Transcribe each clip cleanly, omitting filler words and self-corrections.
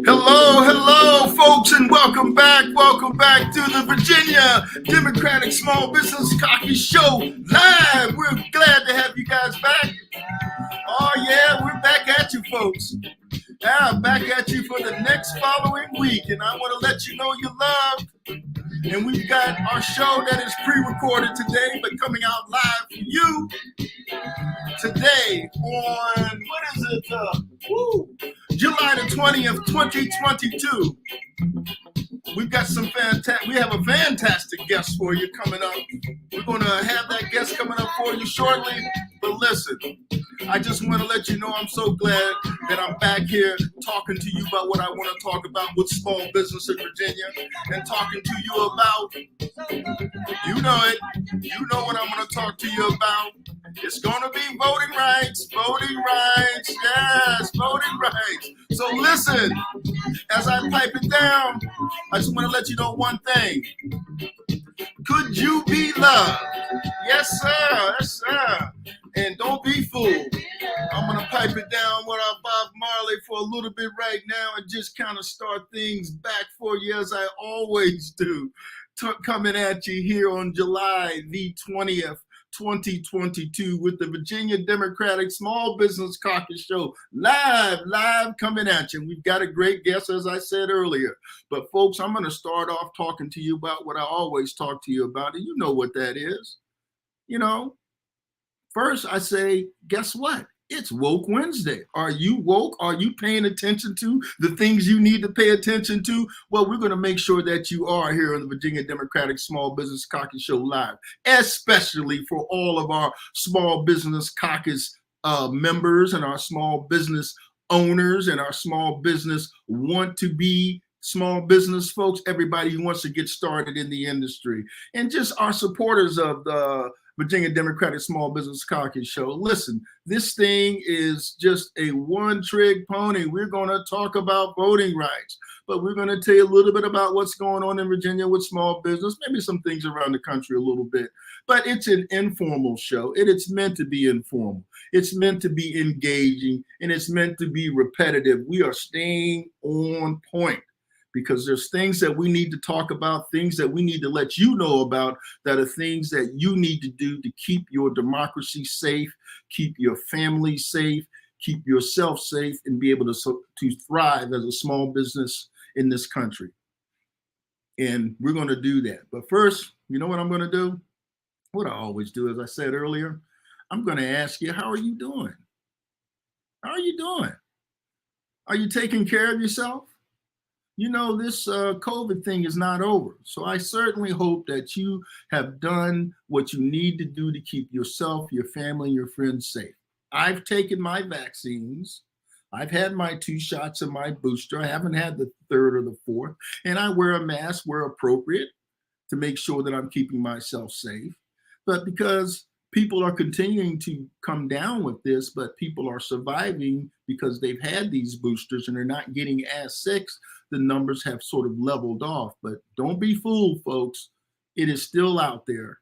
Hello, folks, and welcome back. Welcome back to the Virginia Democratic Small Business Cocky Show live. We're glad to have you guys back. Oh, yeah, we're back at you, folks. Yeah, back at you for the next following week, and I want to let you know you're loved. And we've got our show that is pre-recorded today, but coming out live for you today on, what is it? July the 20th, 2022. We've got we have a fantastic guest for you coming up. We're going to have that guest coming up for you shortly. But listen, I just want to let you know I'm so glad that I'm back here talking to you about what I want to talk about with small business in Virginia and talking to you about, you know it, you know what I'm going to talk to you about. It's going to be voting rights, yes, voting rights. So listen, as I pipe it down, I just want to let you know one thing. Could you be loved? Yes, sir. And don't be fooled. I'm going to pipe it down with our Bob Marley for a little bit right now and just kind of start things back for you as I always do. Coming at you here on July the 20th. 2022 with the Virginia Democratic Small Business Caucus Show live coming at you. We've got a great guest, as I said earlier. But folks, I'm going to start off talking to you about what I always talk to you about, and you know what that is. You know, first I say, guess what? It's Woke Wednesday. Are you woke? Are you paying attention to the things you need to pay attention to? Well, we're going to make sure that you are here on the Virginia Democratic Small Business Caucus Show live, especially for all of our Small Business Caucus members and our small business owners and our small business want to be small business folks, everybody who wants to get started in the industry, and just our supporters of the Virginia Democratic Small Business Caucus Show. Listen, this thing is just a one-trick pony. We're going to talk about voting rights, but we're going to tell you a little bit about what's going on in Virginia with small business, maybe some things around the country a little bit. But it's an informal show, and it's meant to be informal. It's meant to be engaging, and it's meant to be repetitive. We are staying on point, because there's things that we need to talk about, things that we need to let you know about, that are things that you need to do to keep your democracy safe, keep your family safe, keep yourself safe, and be able to thrive as a small business in this country. And we're going to do that. But first, you know what I'm going to do? What I always do, as I said earlier, I'm going to ask you, how are you doing? How are you doing? Are you taking care of yourself? You know, this COVID thing is not over. So I certainly hope that you have done what you need to do to keep yourself, your family, and your friends safe. I've taken my vaccines. I've had my 2 shots of my booster. I haven't had the 3rd or the 4th. And I wear a mask where appropriate to make sure that I'm keeping myself safe. But because people are continuing to come down with this, but people are surviving because they've had these boosters and they're not getting as sick, the numbers have sort of leveled off. But don't be fooled, folks. It is still out there.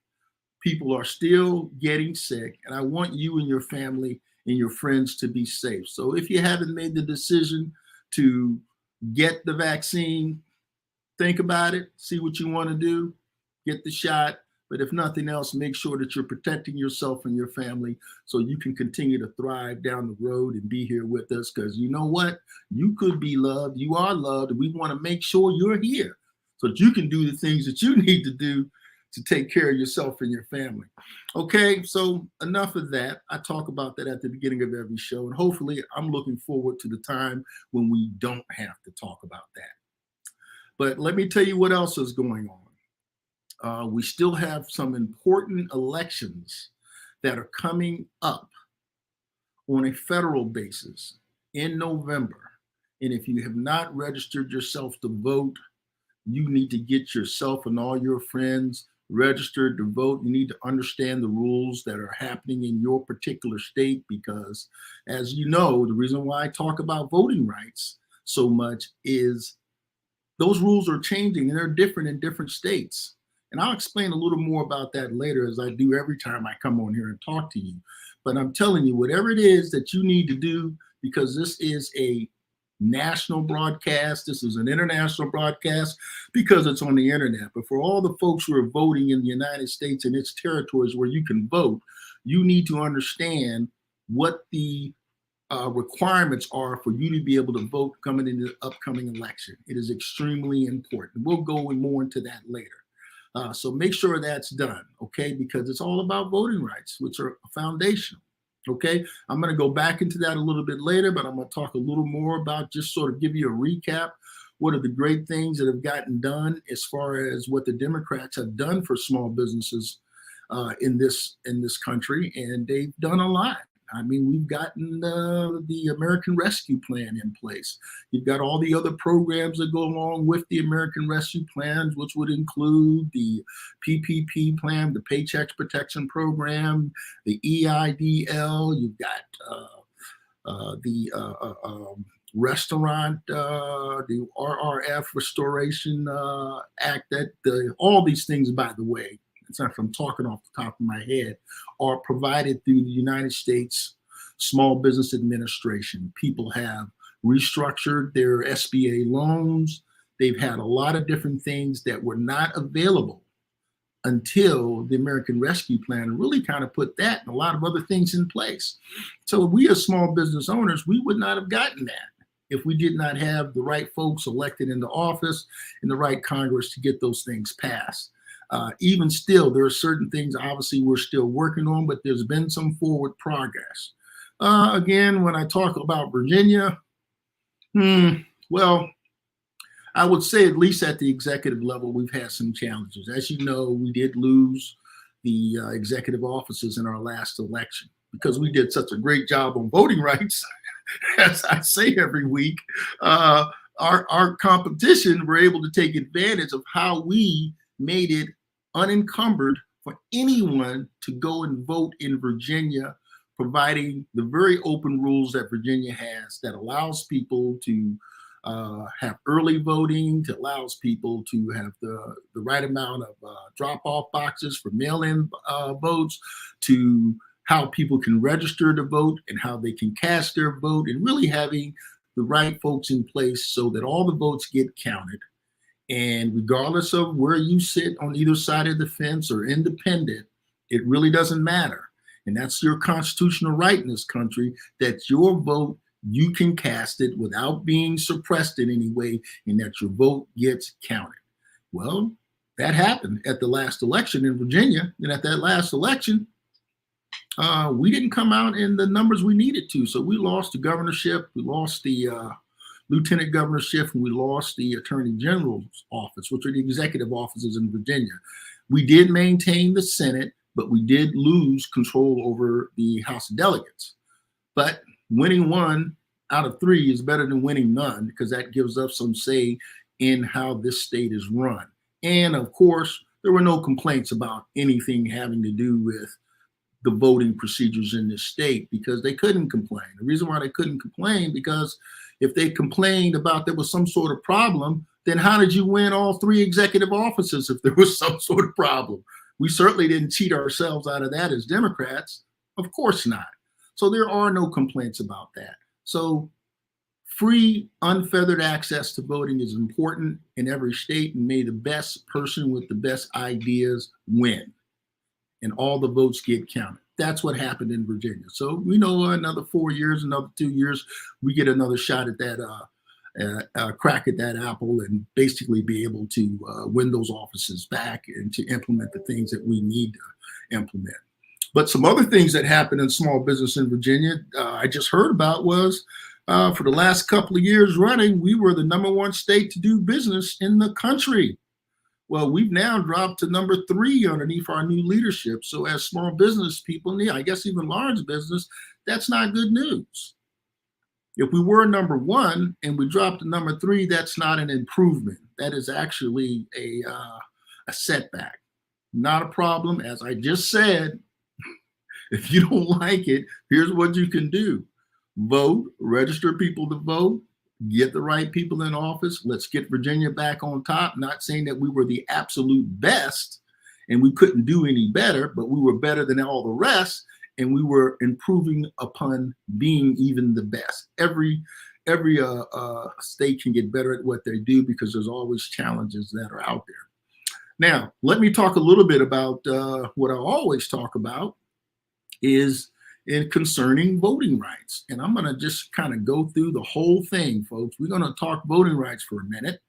People are still getting sick, and I want you and your family and your friends to be safe. So if you haven't made the decision to get the vaccine, think about it, see what you want to do, get the shot. But if nothing else, make sure that you're protecting yourself and your family so you can continue to thrive down the road and be here with us. Because you know what? You could be loved. You are loved. And we want to make sure you're here so that you can do the things that you need to do to take care of yourself and your family. Okay, so enough of that. I talk about that at the beginning of every show. And hopefully I'm looking forward to the time when we don't have to talk about that. But let me tell you what else is going on. We still have some important elections that are coming up on a federal basis in November. And if you have not registered yourself to vote, you need to get yourself and all your friends registered to vote. You need to understand the rules that are happening in your particular state, because as you know, the reason why I talk about voting rights so much is those rules are changing and they're different in different states. And I'll explain a little more about that later, as I do every time I come on here and talk to you. But I'm telling you, whatever it is that you need to do, because this is a national broadcast. This is an international broadcast because it's on the internet. But for all the folks who are voting in the United States and its territories where you can vote, you need to understand what the requirements are for you to be able to vote coming into the upcoming election. It is extremely important. We'll go more into that later. So make sure that's done, okay? Because it's all about voting rights, which are foundational, okay? I'm going to go back into that a little bit later, but I'm going to talk a little more about, just sort of give you a recap. What are the great things that have gotten done as far as what the Democrats have done for small businesses in this country, and they've done a lot. I mean, we've gotten the American Rescue Plan in place. You've got all the other programs that go along with the American Rescue Plans, which would include the PPP plan, the Paycheck Protection Program, the EIDL. You've got the restaurant, the RRF Restoration Act. All these things, by the way, it's not from talking off the top of my head, are provided through the United States Small Business Administration. People have restructured their SBA loans. They've had a lot of different things that were not available until the American Rescue Plan really kind of put that and a lot of other things in place. So we as small business owners, we would not have gotten that if we did not have the right folks elected into office and the right Congress to get those things passed. Even still, there are certain things obviously we're still working on, but there's been some forward progress. Again, when I talk about Virginia, well, I would say at least at the executive level, we've had some challenges. As you know, we did lose the executive offices in our last election because we did such a great job on voting rights, as I say every week. Our competition were able to take advantage of how we made it unencumbered for anyone to go and vote in Virginia, providing the very open rules that Virginia has that allows people to have early voting, that allows people to have the right amount of drop-off boxes for mail-in votes, to how people can register to vote and how they can cast their vote, and really having the right folks in place so that all the votes get counted. And regardless of where you sit on either side of the fence or independent, it really doesn't matter. And that's your constitutional right in this country, that your vote, you can cast it without being suppressed in any way, and that your vote gets counted. Well, that happened at the last election in Virginia. And at that last election, we didn't come out in the numbers we needed to. So we lost the governorship, we lost the lieutenant governorship, and we lost the attorney general's office, which are the executive offices in Virginia. We did maintain the Senate, but we did lose control over the House of Delegates. But winning 1 out of 3 is better than winning none, because that gives us some say in how this state is run. And of course, there were no complaints about anything having to do with the voting procedures in this state, because they couldn't complain. The reason why they couldn't complain, because if they complained about there was some sort of problem, then how did you win all 3 executive offices if there was some sort of problem? We certainly didn't cheat ourselves out of that as Democrats. Of course not. So there are no complaints about that. So free, unfeathered access to voting is important in every state, and may the best person with the best ideas win, and all the votes get counted. That's what happened in Virginia. So we know another 4 years, another 2 years, we get another shot at that, crack at that apple, and basically be able to win those offices back and to implement the things that we need to implement. But some other things that happened in small business in Virginia, I just heard about, was for the last couple of years running, we were the #1 state to do business in the country. Well, we've now dropped to number 3 underneath our new leadership. So as small business people, and I guess even large business, that's not good news. If we were #1 and we dropped to number 3, that's not an improvement. That is actually a setback. Not a problem. As I just said, if you don't like it, here's what you can do. Vote, register people to vote, get the right people in office. Let's get Virginia back on top. Not saying that we were the absolute best and we couldn't do any better, but we were better than all the rest, and we were improving upon being even the best. Every every state can get better at what they do because there's always challenges that are out there. Now, let me talk a little bit about what I always talk about is in concerning voting rights. And I'm going to just kind of go through the whole thing, folks. We're going to talk voting rights for a minute.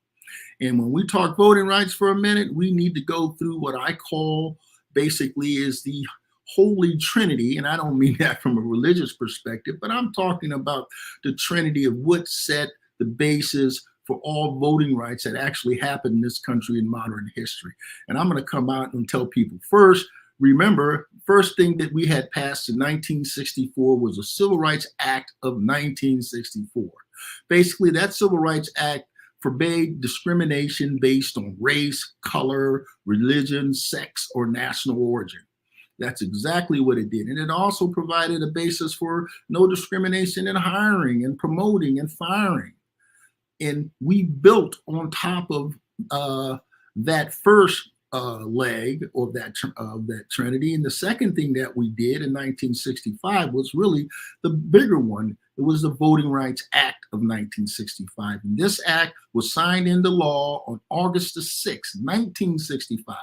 And when we talk voting rights for a minute, we need to go through what I call basically is the Holy Trinity. And I don't mean that from a religious perspective, but I'm talking about the Trinity of what set the basis for all voting rights that actually happened in this country in modern history. And I'm going to come out and tell people first, remember, first thing that we had passed in 1964 was the Civil Rights Act of 1964. Basically, that Civil Rights Act forbade discrimination based on race, color, religion, sex, or national origin. That's exactly what it did. And it also provided a basis for no discrimination in hiring and promoting and firing. And we built on top of that first leg of that Trinity. And the second thing that we did in 1965 was really the bigger one. It was the Voting Rights Act of 1965. And this act was signed into law on August the 6th, 1965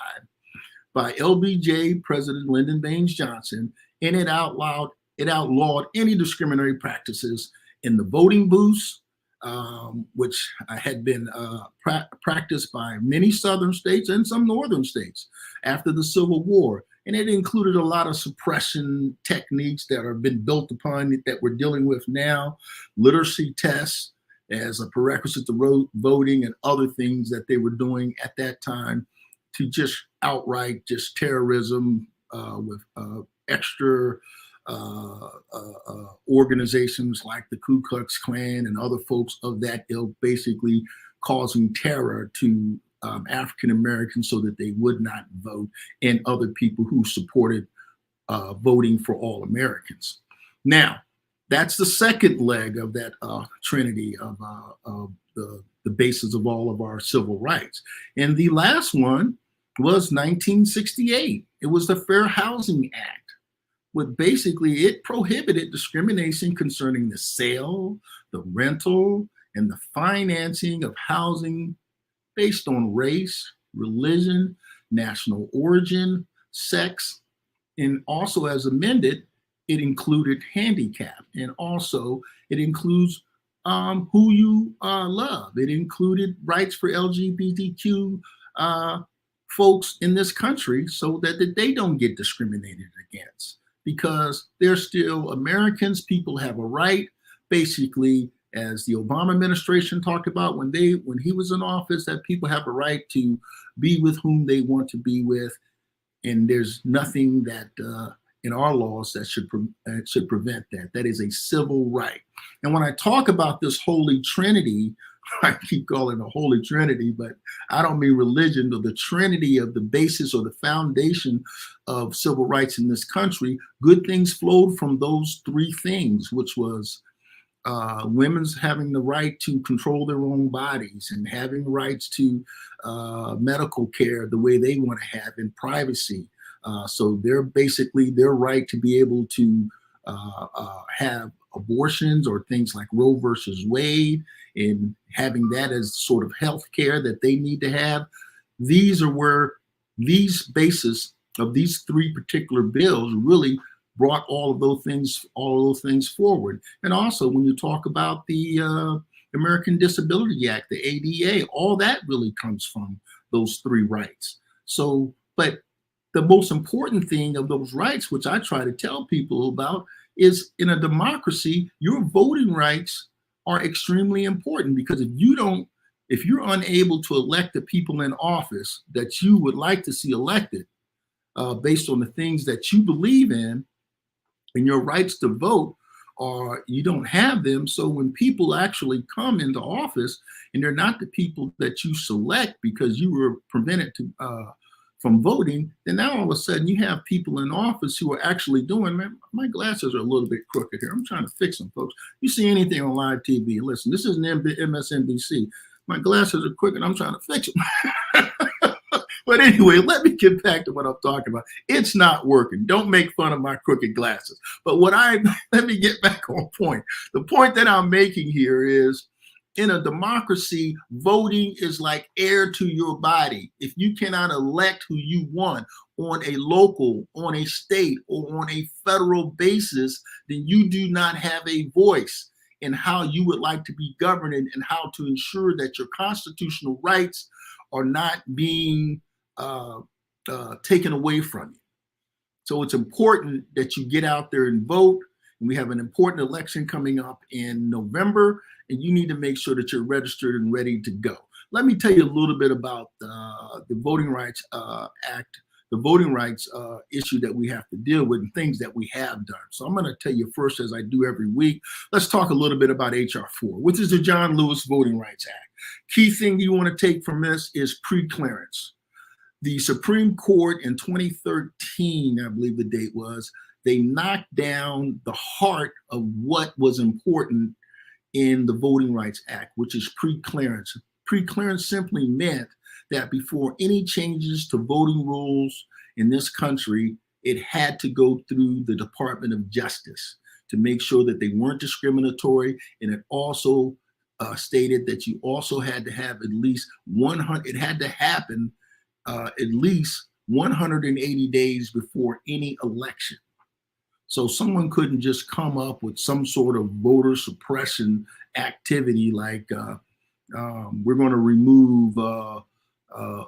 by LBJ President Lyndon Baines Johnson. And it outlawed any discriminatory practices in the voting booths, which had been practiced by many southern states and some northern states after the Civil War. And it included a lot of suppression techniques that have been built upon that we're dealing with now, literacy tests as a prerequisite to voting and other things that they were doing at that time to just outright just terrorism with extra organizations like the Ku Klux Klan and other folks of that ilk, basically causing terror to African Americans so that they would not vote, and other people who supported voting for all Americans. Now, that's the second leg of that trinity of the basis of all of our civil rights. And the last one was 1968. It was the Fair Housing Act. What basically it prohibited discrimination concerning the sale, the rental, and the financing of housing based on race, religion, national origin, sex, and also as amended, it included handicap, and also it includes who you love. It included rights for LGBTQ folks in this country so that they don't get discriminated against, because they're still Americans. People have a right, basically, as the Obama administration talked about when he was in office, that people have a right to be with whom they want to be with. And there's nothing that in our laws that should prevent that. That is a civil right. And when I talk about this Holy Trinity, I keep calling it a Holy Trinity, but I don't mean religion, but the Trinity of the basis or the foundation of civil rights in this country. Good things flowed from those three things, which was women's having the right to control their own bodies and having rights to medical care the way they want to have in privacy. So they're basically their right to be able to have abortions or things like Roe versus Wade, and having that as sort of health care that they need to have. These are where these bases of these three particular bills really brought all of those things forward. And also when you talk about the American Disability Act, the ADA, all that really comes from those three rights. So, but the most important thing of those rights, which I try to tell people about, is in a democracy, your voting rights are extremely important, because if you're unable to elect the people in office that you would like to see elected based on the things that you believe in, and your rights to vote, or you don't have them. So when people actually come into office and they're not the people that you select because you were prevented from voting, then now all of a sudden you have people in office who are actually doing, man, my glasses are a little bit crooked here. I'm trying to fix them, folks. You see anything on live TV, listen, this isn't MSNBC. My glasses are crooked, I'm trying to fix them. But anyway, let me get back to what I'm talking about. It's not working. Don't make fun of my crooked glasses. But let me get back on point. The point that I'm making here is, in a democracy, voting is like air to your body. If you cannot elect who you want on a local, on a state, or on a federal basis, then you do not have a voice in how you would like to be governed and how to ensure that your constitutional rights are not being taken away from you. So it's important that you get out there and vote. And we have an important election coming up in November, and you need to make sure that you're registered and ready to go. Let me tell you a little bit about the Voting Rights Act, the voting rights issue that we have to deal with and things that we have done. So I'm going to tell you first, as I do every week, let's talk a little bit about H.R. 4, which is the John Lewis Voting Rights Act. Key thing you want to take from this is pre-clearance. The Supreme Court in 2013, I believe the date was, they knocked down the heart of what was important in the Voting Rights Act, which is pre-clearance. Pre-clearance simply meant that before any changes to voting rules in this country, it had to go through the Department of Justice to make sure that they weren't discriminatory. And it also stated that you also had to have at least 100, it had to happen at least 180 days before any election. So someone couldn't just come up with some sort of voter suppression activity like we're going to remove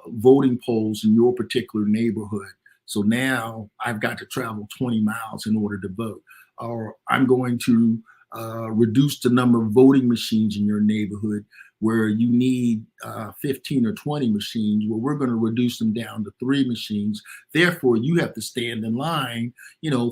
voting polls in your particular neighborhood. So now I've got to travel 20 miles in order to vote. Or I'm going to reduce the number of voting machines in your neighborhood where you need 15 or 20 machines, well, we're going to reduce them down to 3 machines. Therefore, you have to stand in line,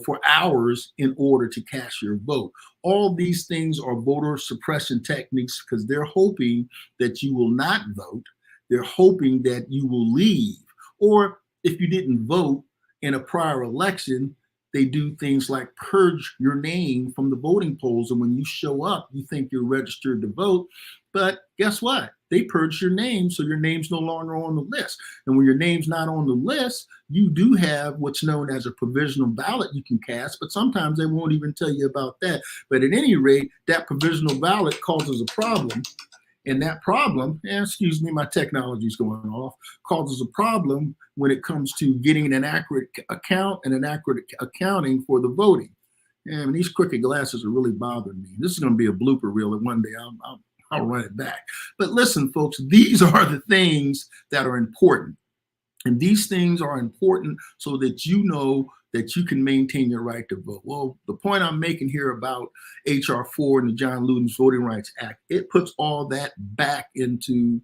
for hours in order to cast your vote. All these things are voter suppression techniques because they're hoping that you will not vote. They're hoping that you will leave. Or if you didn't vote in a prior election, they do things like purge your name from the voting polls. And when you show up, you think you're registered to vote. But guess what? They purge your name, so your name's no longer on the list. And when your name's not on the list, you do have what's known as a provisional ballot you can cast, but sometimes they won't even tell you about that. But at any rate, that provisional ballot causes a problem. And that problem, excuse me, my technology's going off, causes a problem when it comes to getting an accurate account and an accurate accounting for the voting. And these crooked glasses are really bothering me. This is going to be a blooper reel, and one day I'll run it back. But listen, folks, these are the things that are important. And these things are important so that you know that you can maintain your right to vote. Well, the point I'm making here about H.R. 4 and the John Lewis Voting Rights Act, it puts all that back into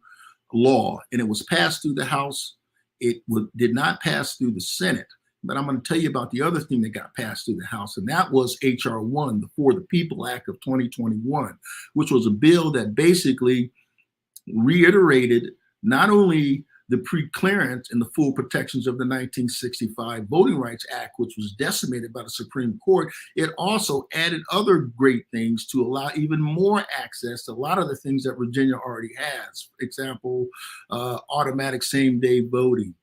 law. And it was passed through the House. It did not pass through the Senate. But I'm going to tell you about the other thing that got passed through the House, and that was H.R. 1, the For the People Act of 2021, which was a bill that basically reiterated not only the pre-clearance and the full protections of the 1965 Voting Rights Act, which was decimated by the Supreme Court, it also added other great things to allow even more access to a lot of the things that Virginia already has. For example, automatic same-day voting,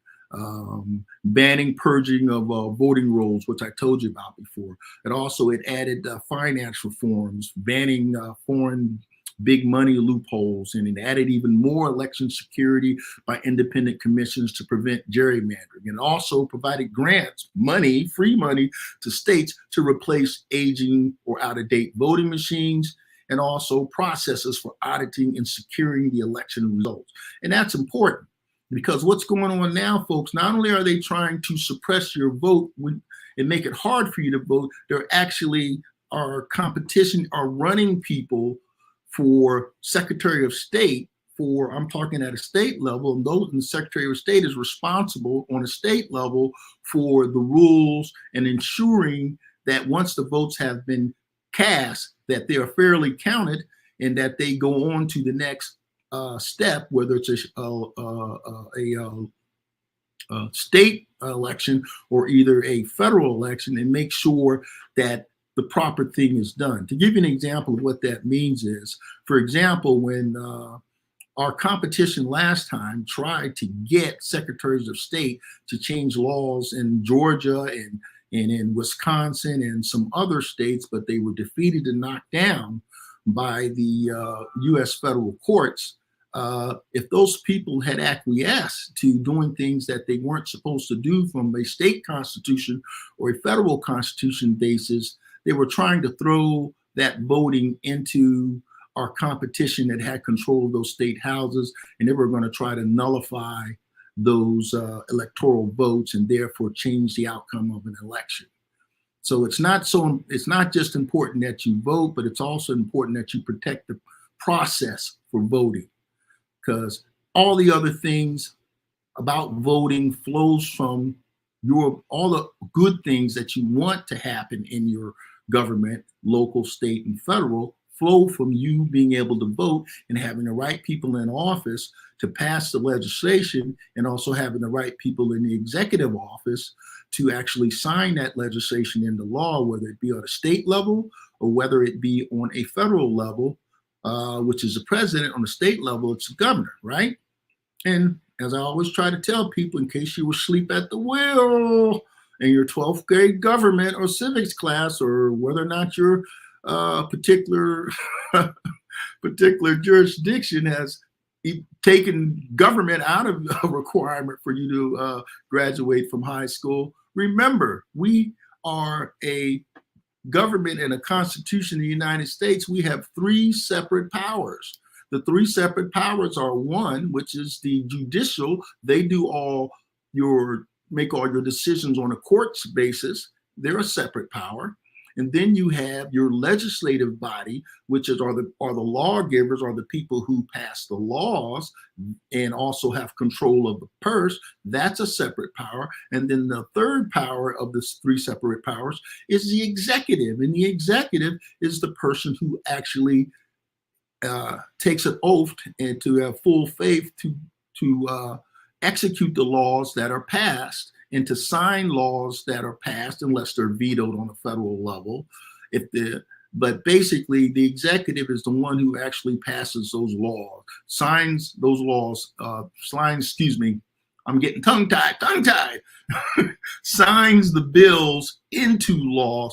banning purging of voting rolls, which I told you about before. It added finance reforms, banning foreign big money loopholes, and it added even more election security by independent commissions to prevent gerrymandering, and also provided grants, money, free money to states to replace aging or out-of-date voting machines, and also processes for auditing and securing the election results. And that's important because what's going on now, folks, not only are they trying to suppress your vote and make it hard for you to vote, they're actually are running people for Secretary of State I'm talking at a state level, and the Secretary of State is responsible on a state level for the rules and ensuring that once the votes have been cast, that they are fairly counted and that they go on to the next step, whether it's a state election or either a federal election, and make sure that the proper thing is done. To give you an example of what that means is, for example, when our competition last time tried to get secretaries of state to change laws in Georgia and in Wisconsin and some other states, but they were defeated and knocked down by the U.S. federal courts. If those people had acquiesced to doing things that they weren't supposed to do from a state constitution or a federal constitution basis, they were trying to throw that voting into our competition that had control of those state houses, and they were going to try to nullify those electoral votes and therefore change the outcome of an election. So it's not just important that you vote, but it's also important that you protect the process for voting, because all the other things about voting flows from all the good things that you want to happen in your government, local, state, and federal, flow from you being able to vote and having the right people in office to pass the legislation, and also having the right people in the executive office to actually sign that legislation into law, whether it be on a state level or whether it be on a federal level, which is the president. On the state level, it's the governor, right? And as I always try to tell people, in case you were asleep at the wheel in your 12th grade government or civics class, or whether or not your particular jurisdiction has taken government out of a requirement for you to graduate from high school, remember, we are a government and a constitution of the United States. We have three separate powers. The three separate powers are: one, which is the judicial. They do make all your decisions on a court's basis. They're a separate power. And then you have your legislative body, which are the lawgivers, are the people who pass the laws and also have control of the purse. That's a separate power. And then the third power of the three separate powers is the executive. And the executive is the person who actually takes an oath and to have full faith to execute the laws that are passed, and to sign laws that are passed unless they're vetoed on a federal level. But basically, the executive is the one who actually passes those laws, signs those laws, I'm getting tongue-tied, signs the bills into law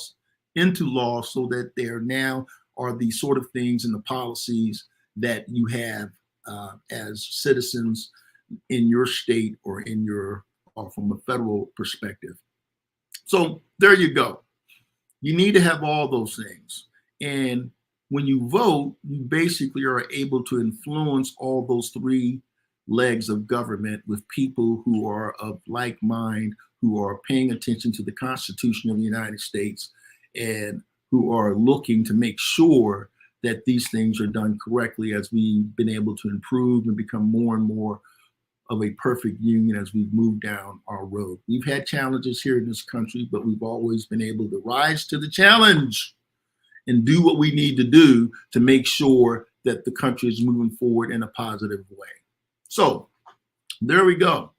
so that there now are the sort of things and the policies that you have as citizens in your state or from a federal perspective. So there you go. You need to have all those things. And when you vote, you basically are able to influence all those three legs of government with people who are of like mind, who are paying attention to the Constitution of the United States, and who are looking to make sure that these things are done correctly, as we've been able to improve and become more and more of a perfect union as we've moved down our road. We've had challenges here in this country, but we've always been able to rise to the challenge and do what we need to do to make sure that the country is moving forward in a positive way. So there we go.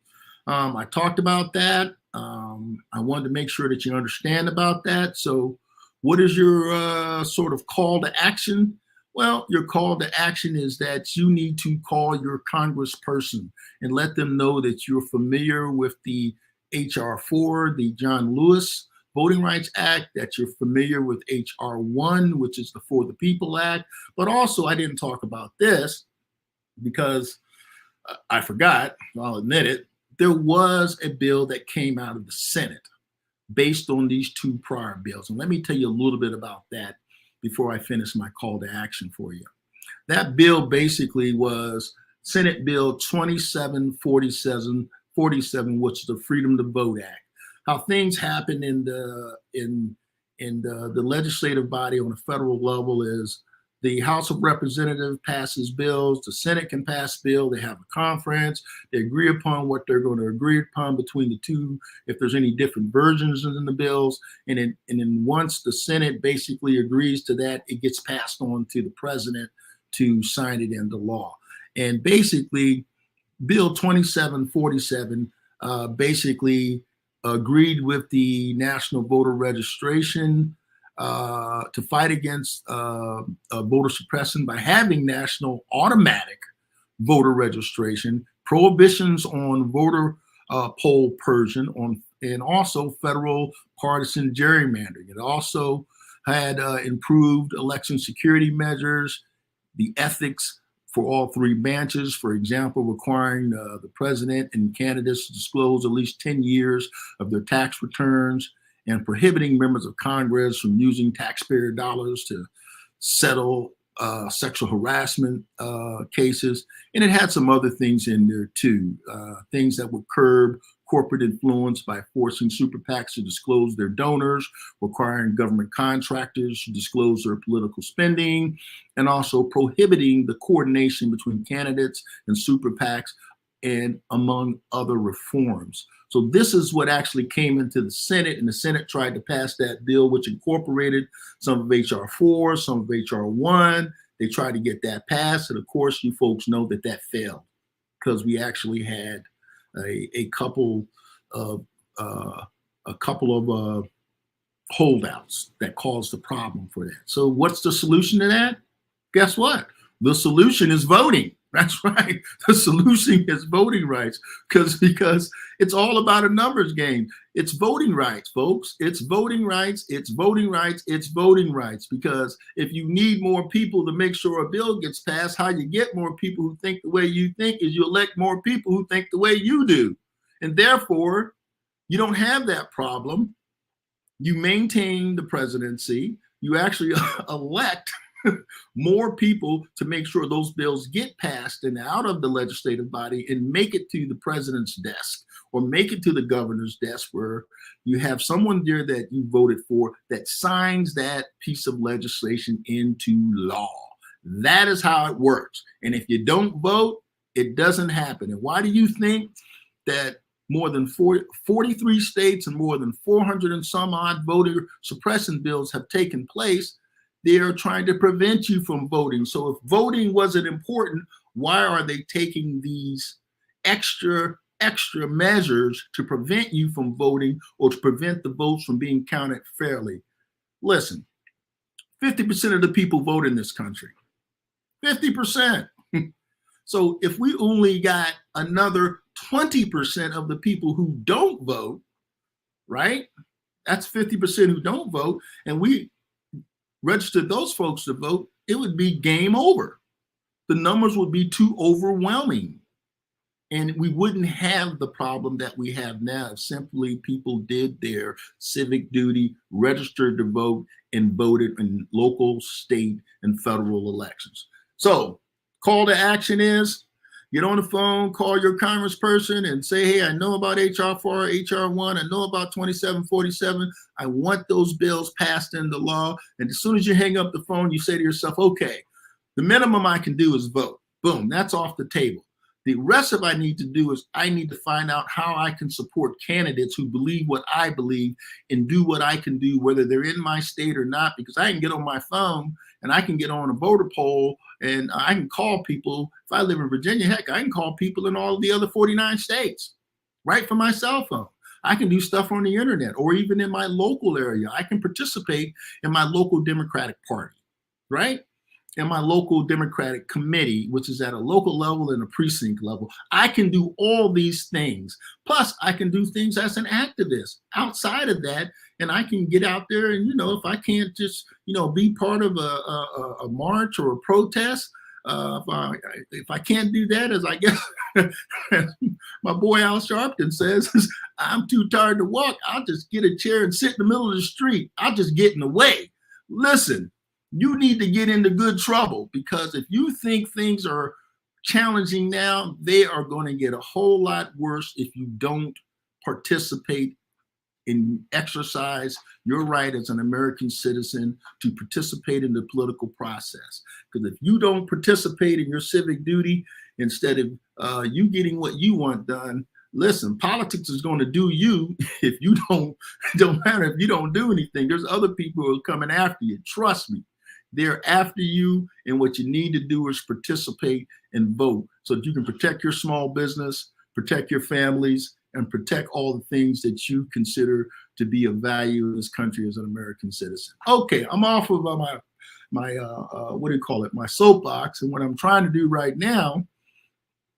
I talked about that. I wanted to make sure that you understand about that. So what is your sort of call to action? Well, your call to action is that you need to call your congressperson and let them know that you're familiar with the H.R. 4, the John Lewis Voting Rights Act, that you're familiar with H.R. 1, which is the For the People Act. But also, I didn't talk about this because I forgot, I'll admit it, there was a bill that came out of the Senate based on these two prior bills. And let me tell you a little bit about that before I finish my call to action for you. That bill basically was Senate Bill 2747, which is the Freedom to Vote Act. How things happen in the legislative body on a federal level is the House of Representatives passes bills, the Senate can pass bill, they have a conference, they agree upon what they're going to agree upon between the two, if there's any different versions in the bills, and then once the Senate basically agrees to that, it gets passed on to the president to sign it into law. And basically, Bill 2747 basically agreed with the National Voter Registration to fight against voter suppression by having national automatic voter registration, prohibitions on voter poll purging, and also federal partisan gerrymandering. It also had improved election security measures, the ethics for all three branches, for example, requiring the president and candidates to disclose at least 10 years of their tax returns, and prohibiting members of Congress from using taxpayer dollars to settle sexual harassment cases. And it had some other things in there too, things that would curb corporate influence by forcing super PACs to disclose their donors, requiring government contractors to disclose their political spending, and also prohibiting the coordination between candidates and super PACs, and among other reforms. So this is what actually came into the Senate, and the Senate tried to pass that bill, which incorporated some of HR 4, some of HR 1. They tried to get that passed, and of course, you folks know that that failed because we actually had a couple of holdouts that caused the problem for that. So what's the solution to that? Guess what? The solution is voting. That's right. The solution is voting rights because it's all about a numbers game. It's voting rights, folks. It's voting rights. It's voting rights. It's voting rights. Because if you need more people to make sure a bill gets passed, how you get more people who think the way you think is you elect more people who think the way you do. And therefore, you don't have that problem. You maintain the presidency. You actually elect more people to make sure those bills get passed and out of the legislative body and make it to the president's desk or make it to the governor's desk, where you have someone there that you voted for that signs that piece of legislation into law. That is how it works. And if you don't vote, it doesn't happen. And why do you think that more than 43 states and more than 400 and some odd voter suppression bills have taken place? They are trying to prevent you from voting. So if voting wasn't important, why are they taking these extra measures to prevent you from voting or to prevent the votes from being counted fairly? Listen, 50% of the people vote in this country. 50%. So if we only got another 20% of the people who don't vote, right? That's 50% who don't vote, and we registered those folks to vote, it would be game over. The numbers would be too overwhelming. And we wouldn't have the problem that we have now if simply people did their civic duty, registered to vote, and voted in local, state, and federal elections. So, call to action is, get on the phone, call your congressperson and say, hey, I know about HR 4, HR 1, I know about 2747. I want those bills passed into law. And as soon as you hang up the phone, you say to yourself, okay, the minimum I can do is vote. Boom, that's off the table. The rest of I need to do is I need to find out how I can support candidates who believe what I believe and do what I can do, whether they're in my state or not, because I can get on my phone and I can get on a voter poll and I can call people. If I live in Virginia, heck, I can call people in all of the other 49 states right from my cell phone. I can do stuff on the internet or even in my local area. I can participate in my local Democratic Party, right? In my local Democratic committee, which is at a local level and a precinct level. I can do all these things. Plus, I can do things as an activist outside of that. And I can get out there and, if I can't just, be part of a march or a protest, if I can't do that, as I guess my boy Al Sharpton says, I'm too tired to walk. I'll just get a chair and sit in the middle of the street. I'll just get in the way. Listen. You need to get into good trouble, because if you think things are challenging now, they are going to get a whole lot worse if you don't participate and exercise your right as an American citizen to participate in the political process. Because if you don't participate in your civic duty, instead of you getting what you want done, listen, politics is going to do you if you don't matter if you don't do anything. There's other people who are coming after you. Trust me. They're after you, and what you need to do is participate and vote so that you can protect your small business, protect your families, and protect all the things that you consider to be of value in this country as an American citizen. Okay, I'm off of my soapbox, and what I'm trying to do right now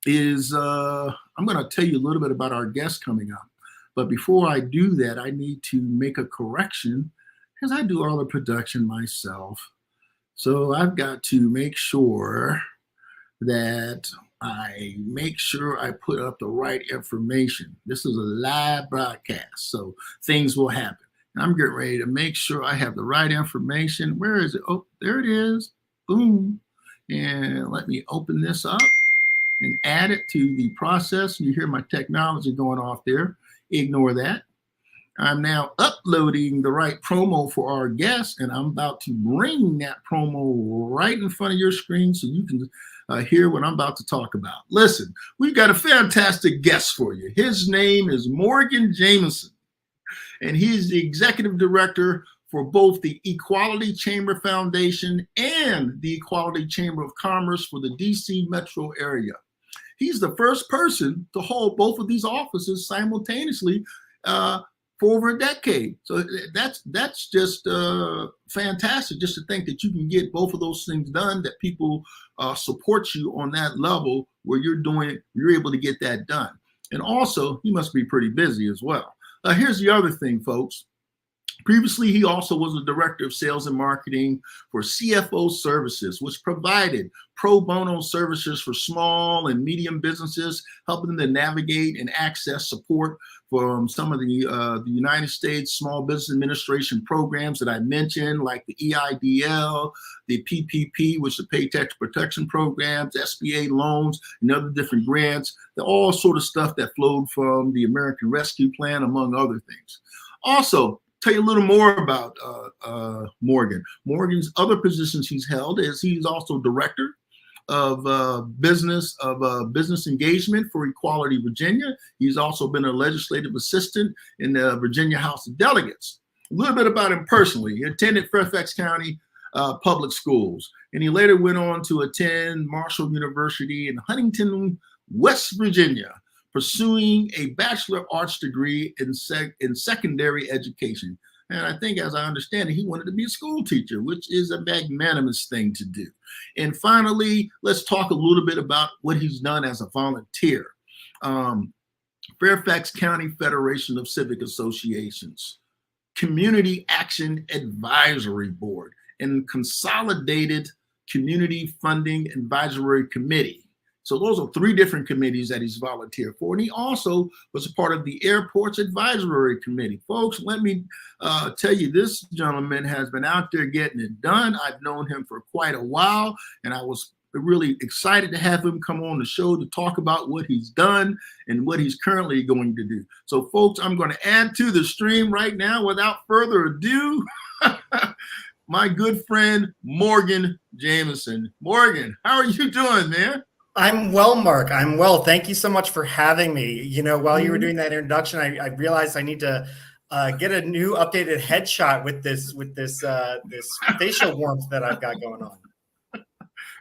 is I'm going to tell you a little bit about our guest coming up. But before I do that, I need to make a correction because I do all the production myself. So I've got to make sure that I put up the right information. This is a live broadcast, so things will happen. And I'm getting ready to make sure I have the right information. Where is it? Oh, there it is. Boom. And let me open this up and add it to the process. You hear my technology going off there. Ignore that. I'm now uploading the right promo for our guest, and I'm about to bring that promo right in front of your screen so you can hear what I'm about to talk about. Listen, we've got a fantastic guest for you. His name is Morgan Jameson, and he's the executive director for both the Equality Chamber Foundation and the Equality Chamber of Commerce for the DC metro area. He's the first person to hold both of these offices simultaneously for over a decade. So that's just fantastic, just to think that you can get both of those things done, that people support you on that level where you're able to get that done. And also, he must be pretty busy as well. Here's the other thing, folks. Previously, he also was the director of sales and marketing for CFO Services, which provided pro bono services for small and medium businesses, helping them to navigate and access support from some of the United States Small Business Administration programs that I mentioned, like the EIDL, the PPP, which is the Paycheck Protection Programs, SBA loans, and other different grants, all sort of stuff that flowed from the American Rescue Plan, among other things. Also, tell you a little more about Morgan. Morgan's other positions he's held is he's also director of business engagement for Equality Virginia. He's also been a legislative assistant in the Virginia House of Delegates. A little bit about him personally. He attended Fairfax County Public Schools, and he later went on to attend Marshall University in Huntington, West Virginia, pursuing a Bachelor of Arts degree in secondary education. And I think, as I understand it, he wanted to be a school teacher, which is a magnanimous thing to do. And finally, let's talk a little bit about what he's done as a volunteer. Fairfax County Federation of Civic Associations, Community Action Advisory Board, and Consolidated Community Funding Advisory Committee. So those are three different committees that he's volunteered for. And he also was a part of the Airports Advisory Committee. Folks, let me tell you, this gentleman has been out there getting it done. I've known him for quite a while, and I was really excited to have him come on the show to talk about what he's done and what he's currently going to do. So, folks, I'm going to add to the stream right now without further ado. My good friend, Morgan Jameson. Morgan, how are you doing, man? I'm well, Mark. I'm well. Thank you so much for having me. You know, while you were doing that introduction, I realized I need to get a new updated headshot with this facial warmth that I've got going on.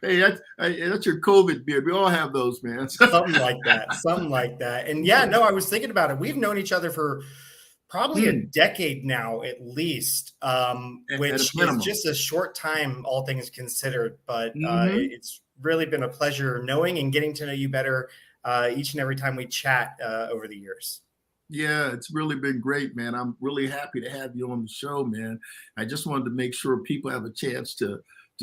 Hey, that's your COVID beard. We all have those, man. Something like that. And yeah, no, I was thinking about it. We've known each other for probably a decade now, at least, which is just a short time, all things considered. But it's really been a pleasure knowing and getting to know you better each and every time we chat over the years. Yeah, it's really been great, man. I'm really happy to have you on the show, man. I just wanted to make sure people have a chance to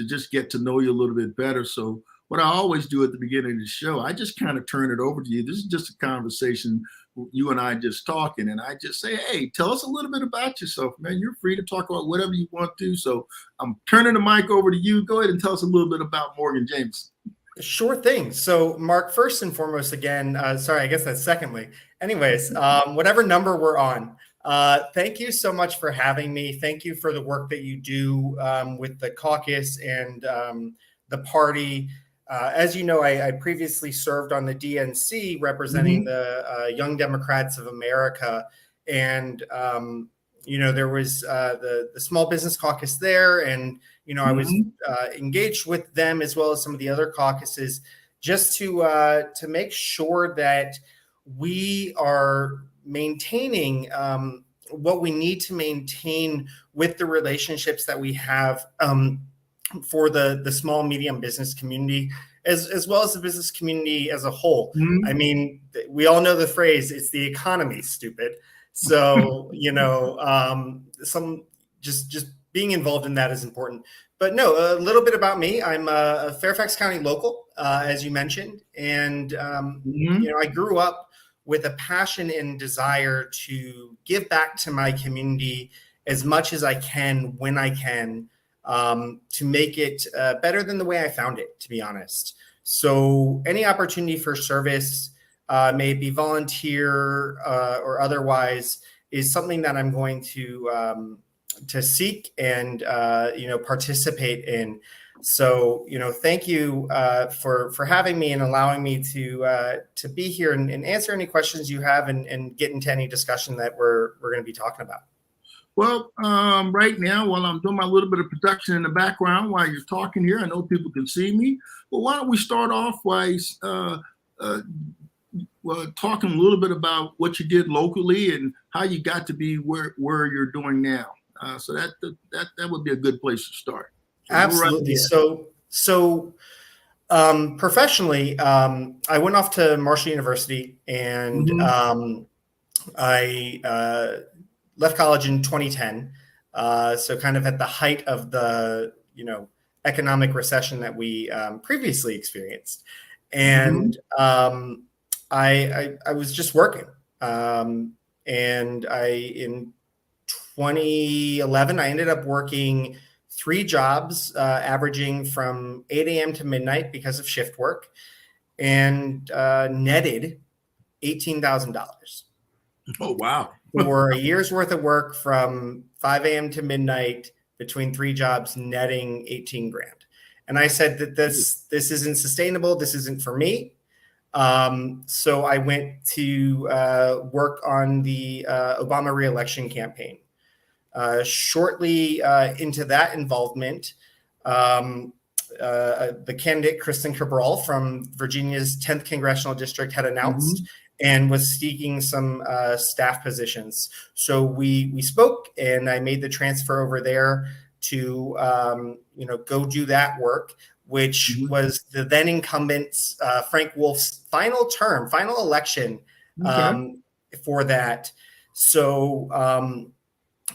just get to know you a little bit better. So what I always do at the beginning of the show, I just kind of turn it over to you. This is just a conversation, you and I just talking, and I just say, hey, tell us a little bit about yourself, man. You're free to talk about whatever you want to. So I'm turning the mic over to you. Go ahead and tell us a little bit about Morgan Jameson. Sure thing. So, Mark, first and foremost, again, sorry, I guess that's secondly. Anyways, whatever number we're on, thank you so much for having me. Thank you for the work that you do with the caucus and the party. As you know, I previously served on the DNC representing the Young Democrats of America. And, you know, there was the Small Business Caucus there. And, you know, I was engaged with them as well as some of the other caucuses just to make sure that we are maintaining what we need to maintain with the relationships that we have for the small medium business community. as well as the business community as a whole. Mhm. I mean, we all know the phrase, it's the economy, stupid. So, some just being involved in that is important. But no, a little bit about me. I'm a Fairfax County local, as you mentioned. And, I grew up with a passion and desire to give back to my community as much as I can, when I can, to make it better than the way I found it, to be honest. So any opportunity for service, may it be volunteer or otherwise, is something that I'm going to seek and participate in. So thank you for having me and allowing me to be here and answer any questions you have and get into any discussion that we're going to be talking about. Well, right now, while I'm doing my little bit of production in the background while you're talking here, I know people can see me. Well, why don't we start off by talking a little bit about what you did locally and how you got to be where you're doing now. So that would be a good place to start. Absolutely. So professionally, I went off to Marshall University and I left college in 2010. So kind of at the height of the, economic recession that we previously experienced. And I was just working. And in 2011, I ended up working 3 jobs, averaging from 8 a.m. to midnight because of shift work, and netted $18,000. Oh, wow. For a year's worth of work from 5 a.m. to midnight between 3 jobs, netting 18 grand. And I said that this isn't sustainable. This isn't for me. So I went to work on the Obama re-election campaign. Shortly into that involvement, the candidate, Kristen Cabral from Virginia's 10th Congressional District, had announced and was seeking some staff positions. So we spoke, and I made the transfer over there to go do that work, which was the then incumbent's Frank Wolf's final election for that. So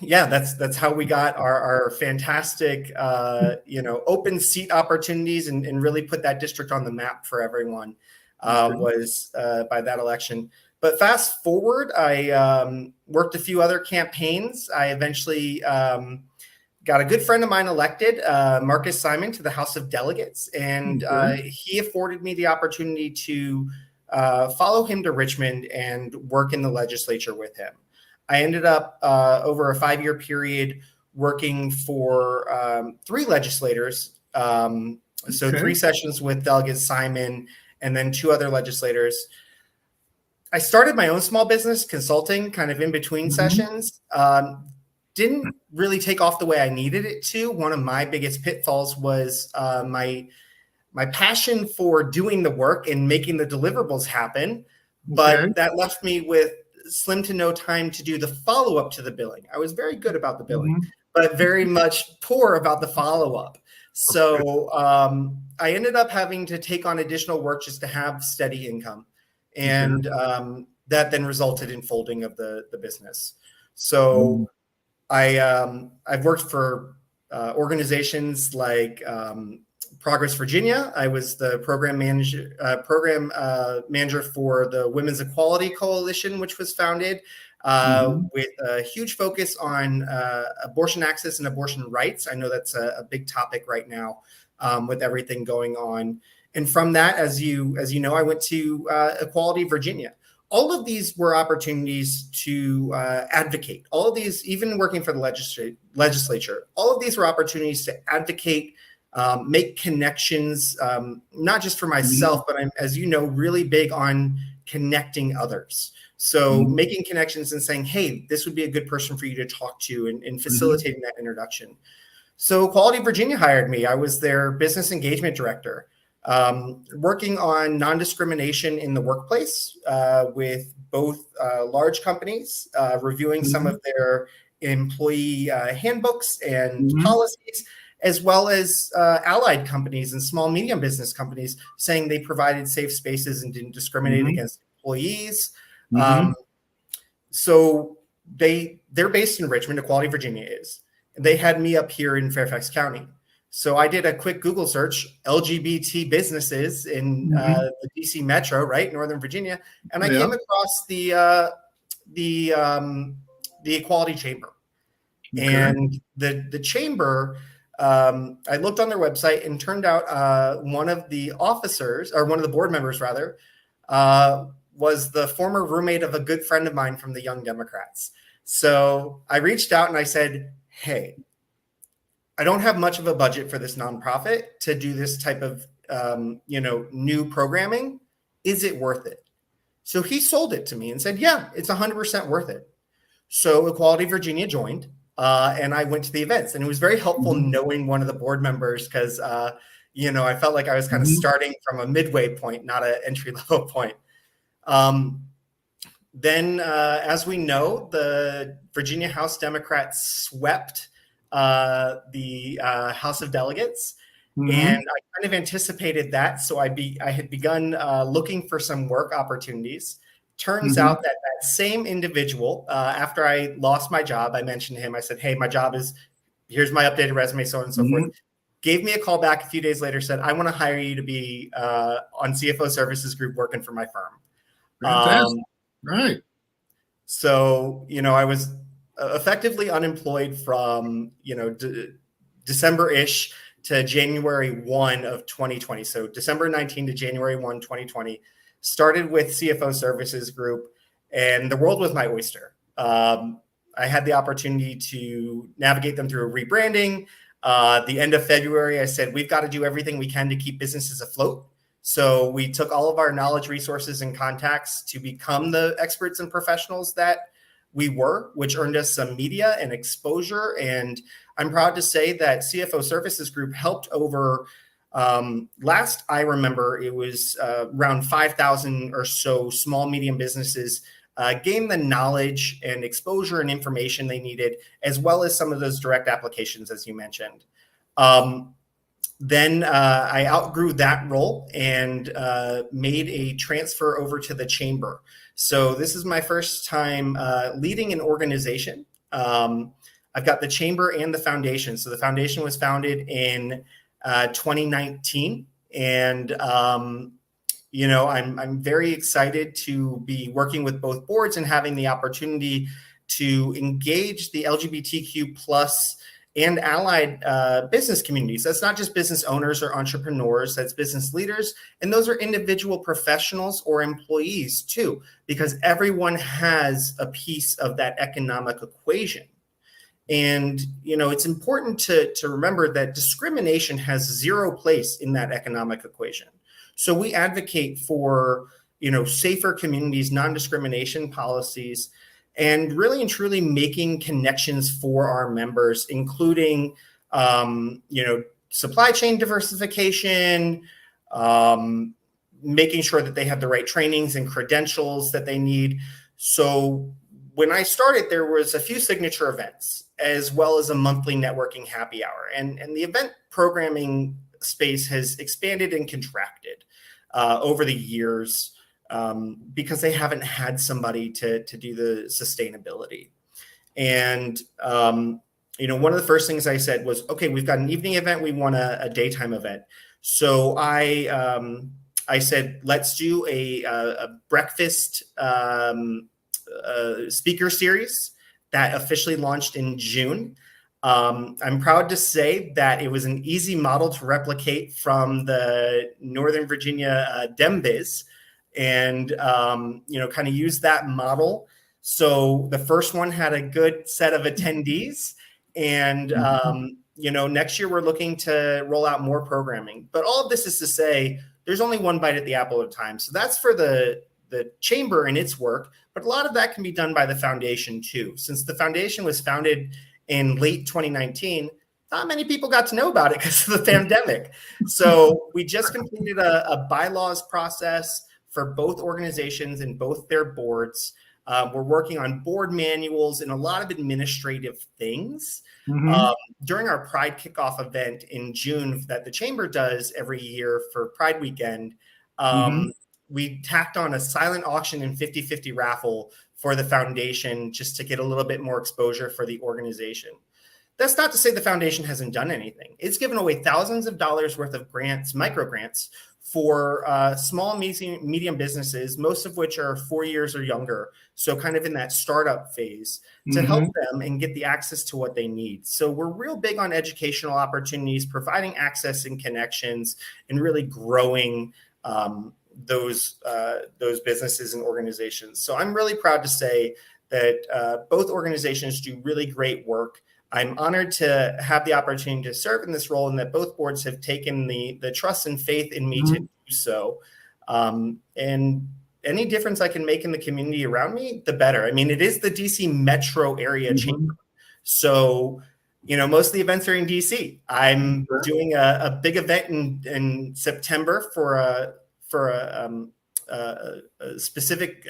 that's how we got our fantastic open seat opportunities and really put that district on the map for everyone. Was by that election. But fast forward, I worked a few other campaigns. I eventually got a good friend of mine elected, Marcus Simon, to the House of Delegates, and he afforded me the opportunity to follow him to Richmond and work in the legislature with him. I ended up over a 5-year period working for 3 legislators. So 3 sessions with Delegate Simon, and then 2 other legislators. I started my own small business consulting kind of in between sessions. Didn't really take off the way I needed it to. One of my biggest pitfalls was my passion for doing the work and making the deliverables happen. But that left me with slim to no time to do the follow-up to the billing. I was very good about the billing, but very much poor about the follow-up. So I ended up having to take on additional work just to have steady income. And that then resulted in folding of the business. So I've worked for organizations like Progress Virginia. I was the program manager for the Women's Equality Coalition, which was founded with a huge focus on abortion access and abortion rights. I know that's a big topic right now with everything going on. And from that, as you know, I went to Equality Virginia. All of these were opportunities to advocate. All of these, even working for the legislature, all of these were opportunities to advocate, make connections, not just for myself, but I'm, as you know, really big on connecting others. So making connections and saying, hey, this would be a good person for you to talk to, and facilitating that introduction. So Equality Virginia hired me. I was their business engagement director, working on non-discrimination in the workplace with both large companies, reviewing some of their employee handbooks and policies, as well as allied companies and small, medium business companies saying they provided safe spaces and didn't discriminate against employees. So they're based in Richmond, Equality, Virginia is. They had me up here in Fairfax County. So I did a quick Google search, LGBT businesses in the DC Metro, right, Northern Virginia, and I came across the Equality Chamber. And the chamber, I looked on their website, and turned out one of the officers, or one of the board members rather, was the former roommate of a good friend of mine from the Young Democrats. So I reached out and I said, hey, I don't have much of a budget for this nonprofit to do this type of, new programming. Is it worth it? So he sold it to me and said, yeah, it's 100% worth it. So Equality Virginia joined, and I went to the events, and it was very helpful knowing one of the board members because, I felt like I was kind of starting from a midway point, not an entry level point. Then, as we know, the Virginia House Democrats swept the House of Delegates, and I kind of anticipated that. So I had begun looking for some work opportunities. Turns out that same individual, after I lost my job, I mentioned to him, I said, hey, my job is, here's my updated resume, so on and so forth. Gave me a call back a few days later, said, I want to hire you to be on CFO Services Group working for my firm. Right. So, I was effectively unemployed from, December-ish to January 1 of 2020. So December 19 to January 1, 2020, started with CFO Services Group, and the world was my oyster. I had the opportunity to navigate them through a rebranding. The end of February, I said, we've got to do everything we can to keep businesses afloat. So we took all of our knowledge, resources, and contacts to become the experts and professionals that we were, which earned us some media and exposure. And I'm proud to say that CFO Services Group helped over, last I remember, it was around 5,000 or so small, medium businesses gain the knowledge and exposure and information they needed, as well as some of those direct applications, as you mentioned. Then I outgrew that role and made a transfer over to the chamber. So this is my first time leading an organization. I've got the chamber and the foundation. So the foundation was founded in 2019, and I'm very excited to be working with both boards and having the opportunity to engage the LGBTQ plus and allied business communities. That's not just business owners or entrepreneurs, that's business leaders. And those are individual professionals or employees too, because everyone has a piece of that economic equation. And, it's important to remember that discrimination has zero place in that economic equation. So we advocate for, safer communities, non-discrimination policies, and really and truly making connections for our members, including, supply chain diversification, making sure that they have the right trainings and credentials that they need. So when I started, there was a few signature events, as well as a monthly networking happy hour. And the event programming space has expanded and contracted over the years. Because they haven't had somebody to do the sustainability. And, one of the first things I said was, okay, we've got an evening event. We want a daytime event. So I said, let's do a breakfast speaker series that officially launched in June. I'm proud to say that it was an easy model to replicate from the Northern Virginia DemBiz. And, kind of use that model. So the first one had a good set of attendees. And, next year we're looking to roll out more programming. But all of this is to say, there's only one bite at the apple at a time. So that's for the chamber and its work. But a lot of that can be done by the foundation too. Since the foundation was founded in late 2019, not many people got to know about it because of the pandemic. So we just completed a bylaws process for both organizations and both their boards. We're working on board manuals and a lot of administrative things. During our Pride kickoff event in June that the Chamber does every year for Pride Weekend, we tacked on a silent auction and 50-50 raffle for the foundation just to get a little bit more exposure for the organization. That's not to say the foundation hasn't done anything. It's given away thousands of dollars worth of grants, micro grants, for small, medium businesses, most of which are 4 years or younger. So kind of in that startup phase to help them and get the access to what they need. So we're real big on educational opportunities, providing access and connections, and really growing those businesses and organizations. So I'm really proud to say that both organizations do really great work. I'm honored to have the opportunity to serve in this role, and that both boards have taken the trust and faith in me to do so. And any difference I can make in the community around me, the better. I mean, it is the DC metro area chamber. So, most of the events are in DC. I'm doing a big event in September for a specific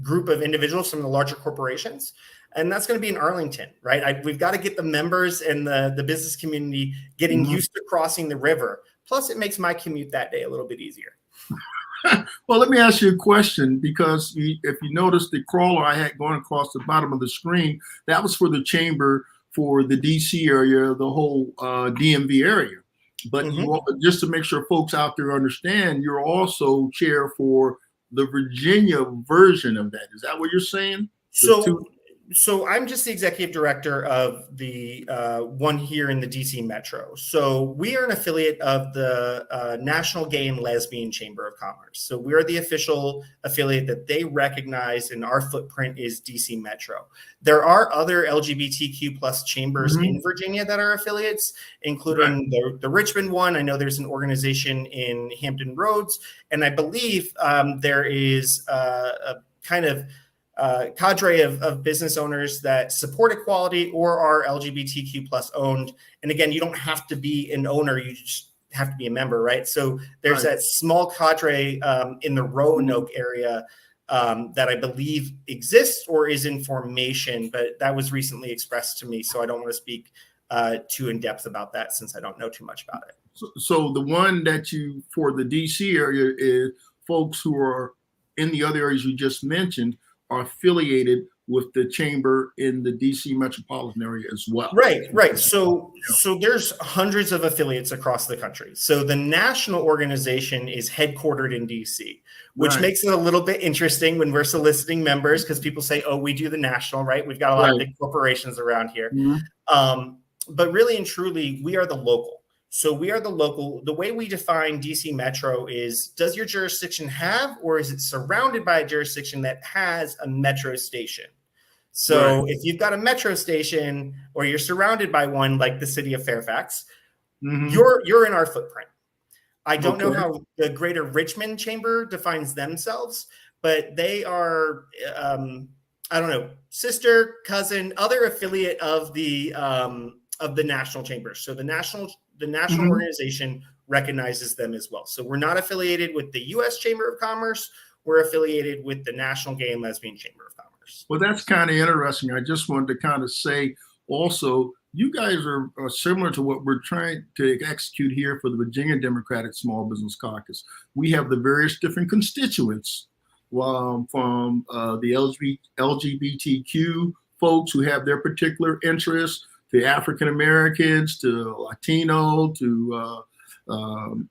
group of individuals from the larger corporations. And that's going to be in Arlington, right? We've got to get the members and the business community getting used to crossing the river. Plus, it makes my commute that day a little bit easier. Well, let me ask you a question, because if you notice the crawler I had going across the bottom of the screen, that was for the chamber for the DC area, the whole DMV area. But just to make sure folks out there understand, you're also chair for the Virginia version of that. Is that what you're saying? So I'm just the executive director of the one here in the DC Metro. So we are an affiliate of the National Gay and Lesbian Chamber of Commerce. So we're the official affiliate that they recognize, and our footprint is DC Metro. There are other LGBTQ plus chambers in Virginia that are affiliates, including the Richmond one. I know there's an organization in Hampton Roads, and I believe there is a kind of cadre of business owners that support equality or are LGBTQ plus owned. And again, you don't have to be an owner, you just have to be a member, right? So there's that small cadre in the Roanoke area that I believe exists or is in formation, but that was recently expressed to me. So I don't want to speak too in depth about that since I don't know too much about it. So the one that you, for the DC area, is folks who are in the other areas you just mentioned are affiliated with the chamber in the DC metropolitan area as well. Right. So there's hundreds of affiliates across the country. So the national organization is headquartered in DC, which makes it a little bit interesting when we're soliciting members, because people say, oh, we do the national, right? We've got a lot of big corporations around here. But really and truly, we are the local. So we are the local. The way we define DC Metro is, does your jurisdiction have, or is it surrounded by a jurisdiction that has a metro station? So if you've got a metro station, or you're surrounded by one like the city of Fairfax, you're in our footprint. I don't know how the Greater Richmond Chamber defines themselves, but they are, I don't know, sister, cousin, other affiliate of the national chamber. So the national organization recognizes them as well. So we're not affiliated with the U.S. Chamber of Commerce. We're affiliated with the National Gay and Lesbian Chamber of Commerce. Well, that's kind of interesting. I just wanted to kind of say also, you guys are similar to what we're trying to execute here for the Virginia Democratic Small Business Caucus. We have the various different constituents from the LGBTQ folks who have their particular interests, to African Americans, to Latino, to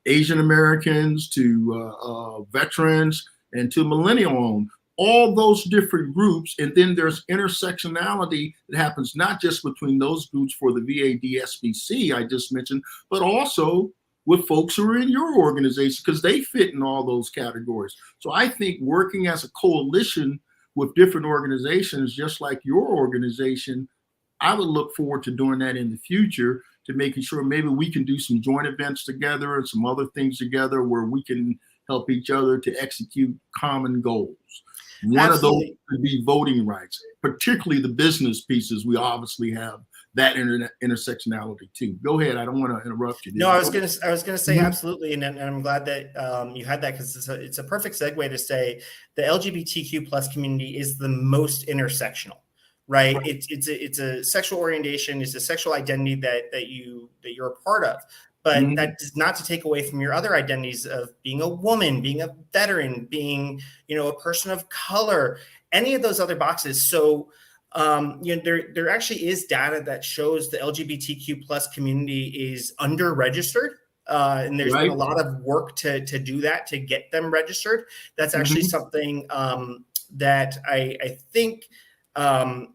Asian Americans, to veterans, and to millennial-owned. All those different groups, and then there's intersectionality that happens not just between those groups for the VADSBC I just mentioned, but also with folks who are in your organization, because they fit in all those categories. So I think working as a coalition with different organizations, just like your organization, I would look forward to doing that in the future, to making sure maybe we can do some joint events together and some other things together where we can help each other to execute common goals. One of those would be voting rights, particularly the business pieces. We obviously have that intersectionality too. Go ahead. I don't want to interrupt you. No, I was gonna say Mhm. absolutely, and I'm glad that you had that, because it's a perfect segue to say the LGBTQ plus community is the most intersectional, right? It's a sexual orientation, it's a sexual identity that you're a part of, but Mhm. that is not to take away from your other identities of being a woman, being a veteran, being a person of color, any of those other boxes. So there actually is data that shows the LGBTQ plus community is under-registered. And there's been Right. a lot of work to do that, to get them registered. That's actually Mhm. something that I think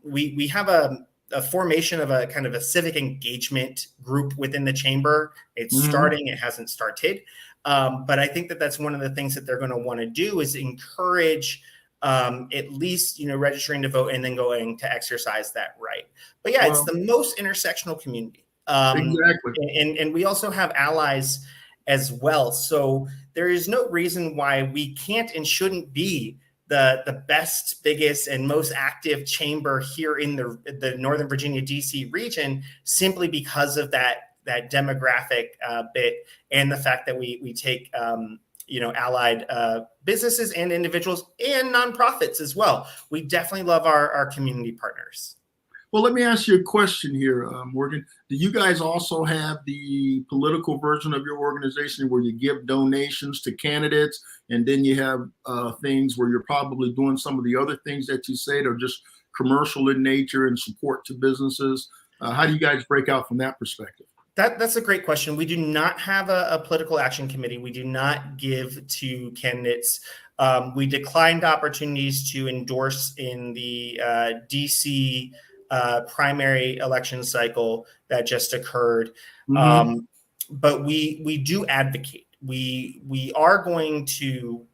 we have a formation of a kind of a civic engagement group within the chamber. It's Mhm. starting, it hasn't started. But I think that that's one of the things that they're going to want to do is encourage at least registering to vote and then going to exercise that right. But yeah, it's Well, the most intersectional community, exactly. and we also have allies as well. So there is no reason why we can't and shouldn't be the best, biggest, and most active chamber here in the Northern Virginia DC region, simply because of that demographic bit, and the fact that we take allied businesses and individuals and nonprofits as well. We definitely love our community partners. Well, let me ask you a question here, Morgan. Do you guys also have the political version of your organization where you give donations to candidates, and then you have things where you're probably doing some of the other things that you said are just commercial in nature and support to businesses? How do you guys break out from that perspective? That's a great question. We do not have a political action committee. We do not give to candidates. We declined opportunities to endorse in the DC primary election cycle that just occurred. Mm-hmm. But we do advocate. We are going to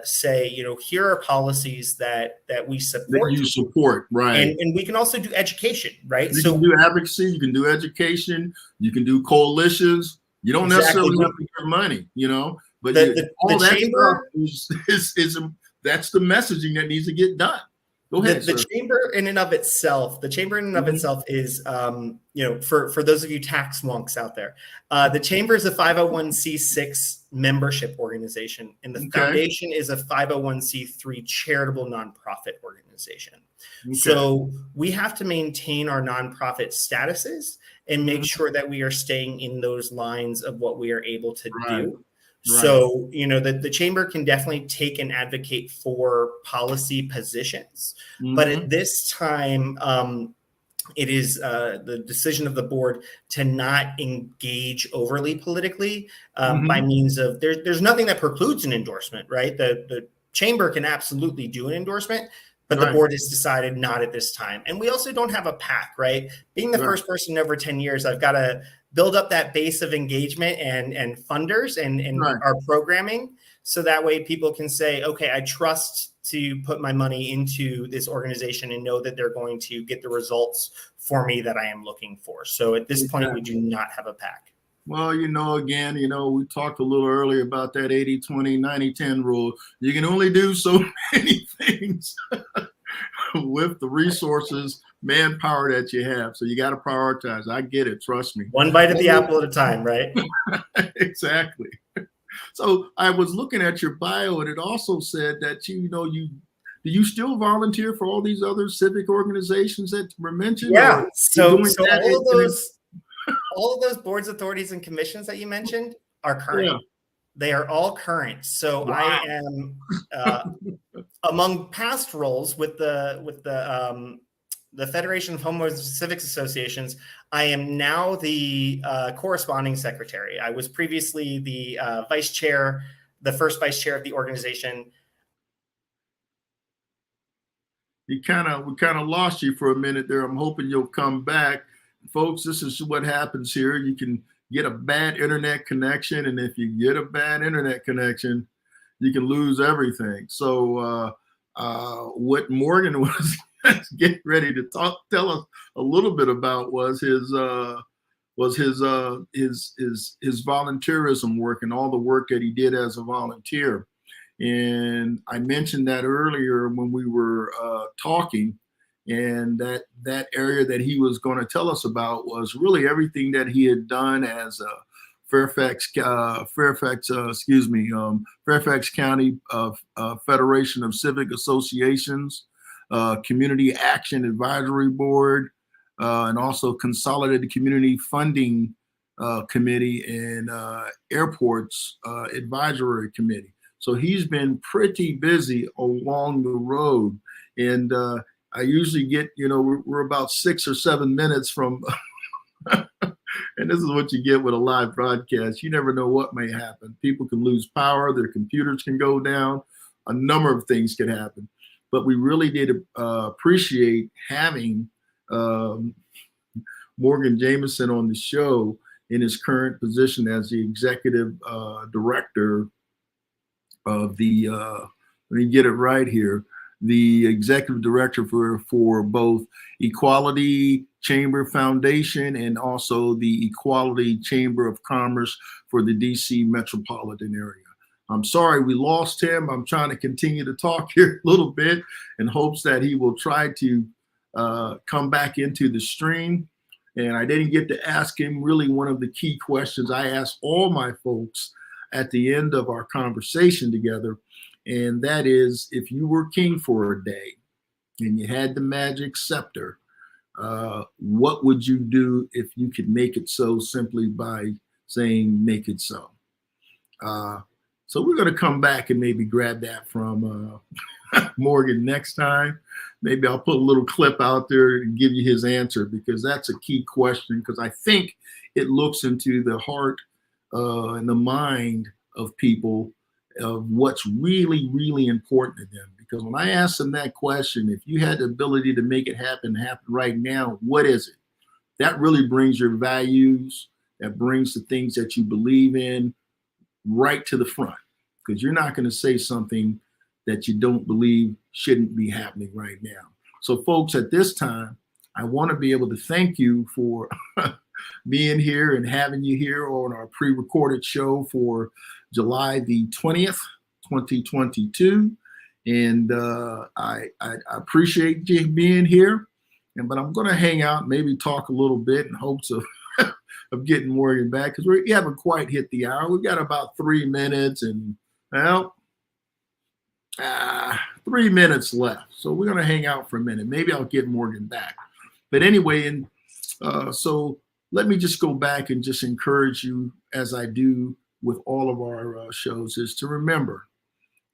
say, here are policies that we That support. you support, right? And we can also do education, right? You So can do advocacy, you can do education, you can do coalitions. You don't exactly. necessarily have to give money, but The all that chamber stuff is that's the messaging that needs to get done. Go ahead, the sir. chamber in and of itself, is, for those of you tax wonks out there, the chamber is a 501c6 membership organization, and the Okay. foundation is a 501c3 charitable nonprofit organization. Okay. So we have to maintain our nonprofit statuses and make Mhm. sure that we are staying in those lines of what we are able to Right. do. Right. So, the chamber can definitely take and advocate for policy positions. But Mhm. at this time, it is the decision of the board to not engage overly politically by Mhm. means of there's nothing that precludes an endorsement, right? The chamber can absolutely do an endorsement, but the Right. board has decided not at this time. And we also don't have a PAC, right? Being the Right. first person in over 10 years, I've got to build up that base of engagement and funders and Right. our programming, so that way people can say, okay, I trust to put my money into this organization and know that they're going to get the results for me that I am looking for. So at this point, we do not have a PAC. Well, again, we talked a little earlier about that 80-20, 90-10 rule. You can only do so many things with the resources, manpower that you have. So you got to prioritize. I get it. Trust me. One bite of the apple at a time, right? Exactly. So I was looking at your bio, and it also said that do you still volunteer for all these other civic organizations that were mentioned? Yeah. Or So that all of those boards, authorities, and commissions that you mentioned are current. Yeah. They are all current. So Wow. I am among past roles with the Federation of Homeowners Civics Associations. I am now the corresponding secretary. I was previously the vice chair, the first vice chair of the organization. We kind of lost you for a minute there. I'm hoping you'll come back. Folks, this is what happens here. You can get a bad internet connection, and if you get a bad internet connection, you can lose everything. So what Morgan was getting ready to tell us a little bit about was his volunteerism work and all the work that he did as a volunteer. And I mentioned that earlier when we were talking, And that area that he was going to tell us about was really everything that he had done as a Fairfax County Federation of Civic Associations, Community Action Advisory Board, and also Consolidated Community Funding Committee and Airports Advisory Committee. So he's been pretty busy along the road. And I usually get, we're about 6 or 7 minutes from, and this is what you get with a live broadcast. You never know what may happen. People can lose power, their computers can go down, a number of things can happen. But we really did appreciate having Morgan Jameson on the show in his current position as the executive director of the, let me get it right here, the executive director for both Equality Chamber Foundation and also the Equality Chamber of Commerce for the DC metropolitan area. I'm sorry we lost him. I'm trying to continue to talk here a little bit in hopes that he will try to come back into the stream. And I didn't get to ask him really one of the key questions I asked all my folks at the end of our conversation together. And that is, if you were king for a day and you had the magic scepter, what would you do if you could make it so simply by saying, make it so? So we're going to come back and maybe grab that from Morgan next time. Maybe I'll put a little clip out there and give you his answer, because that's a key question, because I think it looks into the heart and the mind of people of what's really, really important to them. Because when I asked them that question, if you had the ability to make it happen right now, what is it? That really brings your values, that brings the things that you believe in right to the front, because you're not going to say something that you don't believe shouldn't be happening right now. So folks, at this time, I want to be able to thank you for being here and having you here on our pre-recorded show for July the 20th, 2022. And I appreciate you being here. But I'm going to hang out, maybe talk a little bit in hopes of of getting Morgan back, because we haven't quite hit the hour. We've got about 3 minutes and, well, 3 minutes left. So we're going to hang out for a minute. Maybe I'll get Morgan back. But anyway, so let me just go back and just encourage you, as I do with all of our shows, is to remember,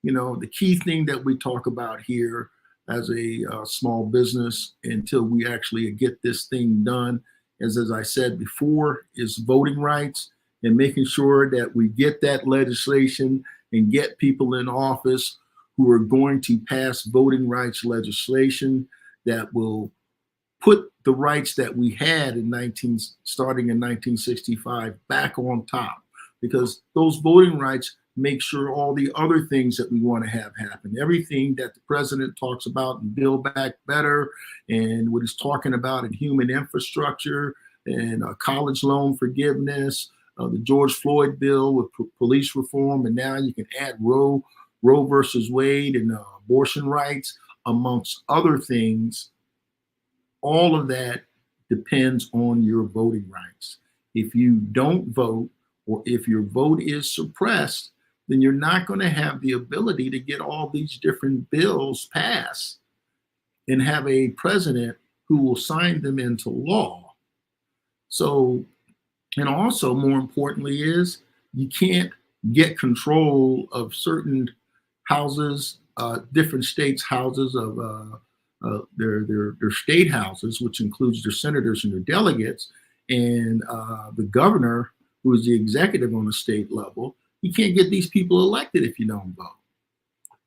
the key thing that we talk about here as a small business until we actually get this thing done, as I said before, is voting rights and making sure that we get that legislation and get people in office who are going to pass voting rights legislation that will put the rights that we had starting in 1965 back on top, because those voting rights make sure all the other things that we want to have happen, everything that the president talks about in Build Back Better and what he's talking about in human infrastructure and college loan forgiveness, the George Floyd bill with police reform, and now you can add Roe versus Wade and abortion rights, amongst other things. All of that depends on your voting rights. If you don't vote, or if your vote is suppressed, then you're not going to have the ability to get all these different bills passed and have a president who will sign them into law. So, and also more importantly is, you can't get control of certain houses, different states' houses of their state houses, which includes their senators and their delegates, and the governor, who is the executive on the state level. You can't get these people elected if you don't vote.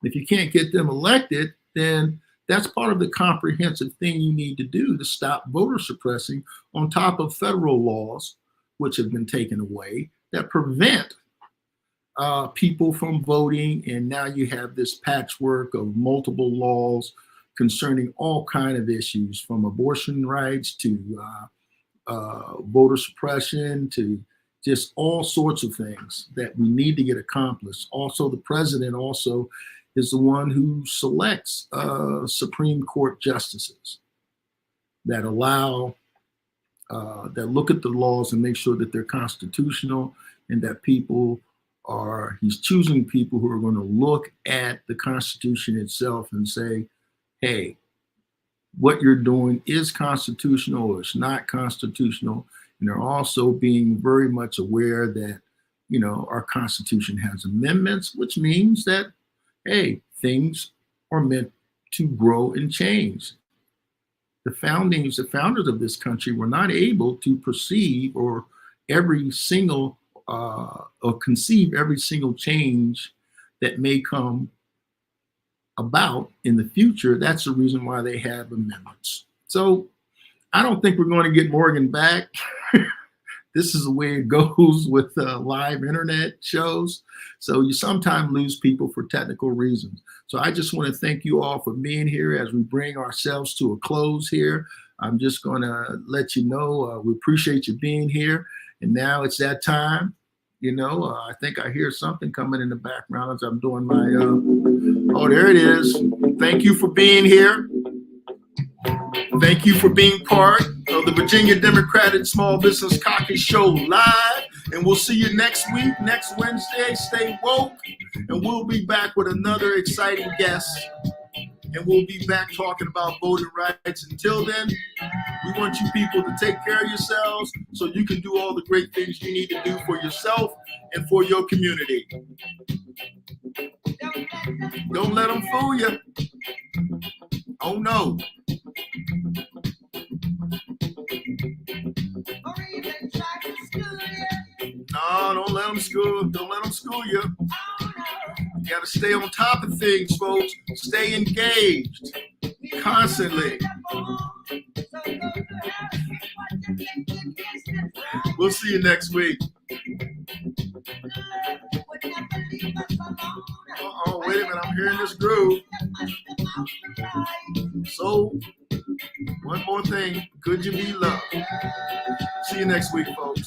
If you can't get them elected, then that's part of the comprehensive thing you need to do to stop voter suppressing, on top of federal laws, which have been taken away, that prevent people from voting. And now you have this patchwork of multiple laws concerning all kinds of issues, from abortion rights to voter suppression to just all sorts of things that we need to get accomplished. Also, the president also is the one who selects Supreme Court justices. that allow, that look at the laws and make sure that they're constitutional, and that he's choosing people who are going to look at the Constitution itself and say, hey, what you're doing is constitutional or it's not constitutional. And they're also being very much aware that, our Constitution has amendments, which means that, hey, things are meant to grow and change. The founders of this country were not able to perceive or conceive every single change that may come about in the future. That's the reason why they have amendments. So I don't think we're going to get Morgan back. This is the way it goes with live internet shows. So you sometimes lose people for technical reasons. So I just want to thank you all for being here as we bring ourselves to a close here. I'm just going to let you know we appreciate you being here. And now it's that time. I think I hear something coming in the background as I'm doing my, oh, there it is. Thank you for being here. Thank you for being part of the Virginia Democratic Small Business Caucus Show live. And we'll see you next week, next Wednesday. Stay woke. And we'll be back with another exciting guest. And we'll be back talking about voting rights. Until then, we want you people to take care of yourselves so you can do all the great things you need to do for yourself and for your community. Don't let them fool you. Oh, no. No, don't let them school you. You got to stay on top of things, folks. Stay engaged constantly. We'll see you next week. Oh, wait a minute. I'm hearing this groove. So, one more thing. Could you be loved? See you next week, folks.